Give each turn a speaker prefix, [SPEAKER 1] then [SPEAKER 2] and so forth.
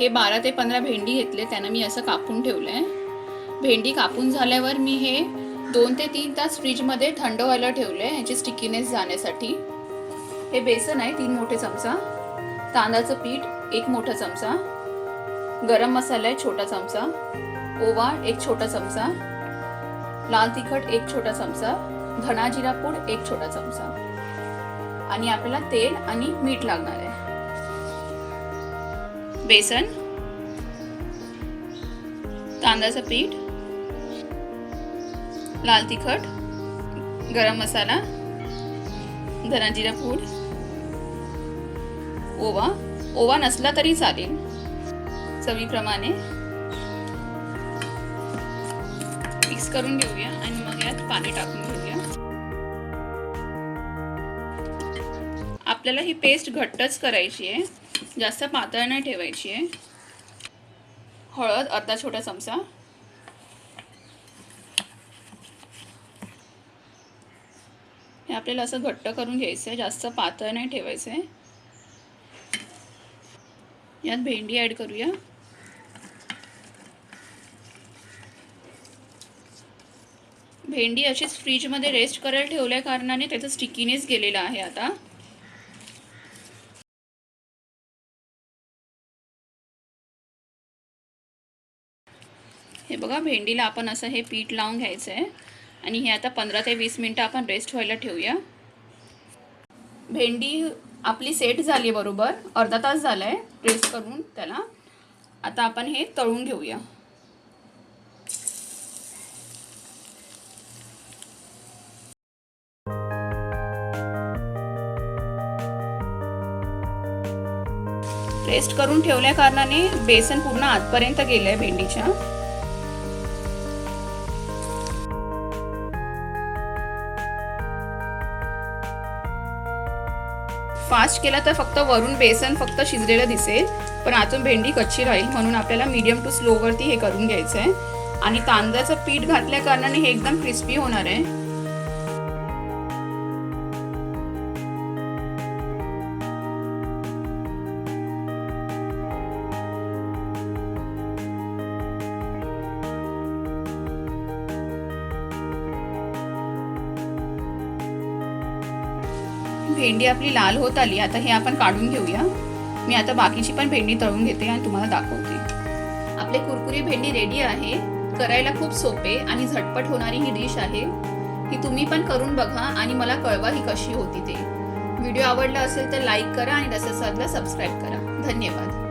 [SPEAKER 1] 12 ते 15 भेंडी घेतले, त्यांना मी असं कापून ठेवलं आहे. भेंडी कापून झाल्यावर मी हे 2 ते 3 तास फ्रीजमध्ये थंड व्हायला ठेवलं आहे ह्याची स्टिकीनेस जाण्यासाठी. हे बेसन आहे 3 मोठे चमचा, तांदळाचं पीठ 1 मोठा चमचा, गरम मसाला आहे छोटा चमचा, ओवा 1 छोटा चमचा, लाल तिखट 1 छोटा चमचा, धना जिरा पूड 1 छोटा चमचा आणि आपल्याला तेल आणि मीठ लागणार आहे. बेसन, तांदळाचं पीठ, लाल तिखट, गरम मसाला, धना जिरा पूड, ओवा नसला तरी चालेल, चवीप्रमाणे मिक्स करून घेऊया आणि मग यात पाणी टाकून घेऊया. आपल्याला ही पेस्ट घट्टच करायची आहे, जास्त पातळ नाही ठेवायची आहे. हळद अर्धा छोटा चमचा, हे आपल्याला असं घट्ट करून घ्यायचं आहे, जास्त पातळ नाही ठेवायचं आहे. यात भेंडी ॲड करूया. भेंडी अशीच फ्रीजमध्ये रेस्ट करायला ठेवल्या कारणाने त्याचं स्टिकीनेस गेलेला आहे. आता हे बघा, भेंडीला आपण असं हे पीठ लावून घ्यायचं आहे आणि हे आता 15 ते 20 मिनटं आपण रेस्ट व्हायला ठेवूया. भेंडी आपली सेट झाली, बरोबर अर्धा तास झाला आहे रेस्ट करून त्याला. आता आपण हे तळून घेऊया. रेस्ट करून ठेवल्या कारणाने बेसन पूर्ण आतपर्यंत गेलंय भेंडीच्या. फास्ट केला तर फक्त वरून बेसन फक्त शिजलेलं दिसेल, पण आतून भेंडी कच्ची राहील, म्हणून आपल्याला मीडियम टू स्लो वरती हे करून घ्यायचं आहे. आणि तांदळाचं पीठ घातल्या कारणाने हे एकदम क्रिस्पी होणार आहे. भेंडी आपली लाल होत आली. आता हे आपण काढून घेऊया. मी आता बाकीची पण भेंडी तळून घेते आणि तुम्हाला दाखवते. आपले कुरकुरी भेंडी रेडी आहे. करायला खूप सोपे आणि झटपट होणारी ही डिश आहे. ही तुम्ही पण करून बघा आणि मला कळवा ही कशी होती ते. व्हिडिओ आवडला असेल तर लाईक करा आणि रससादला सबस्क्राईब करा. धन्यवाद.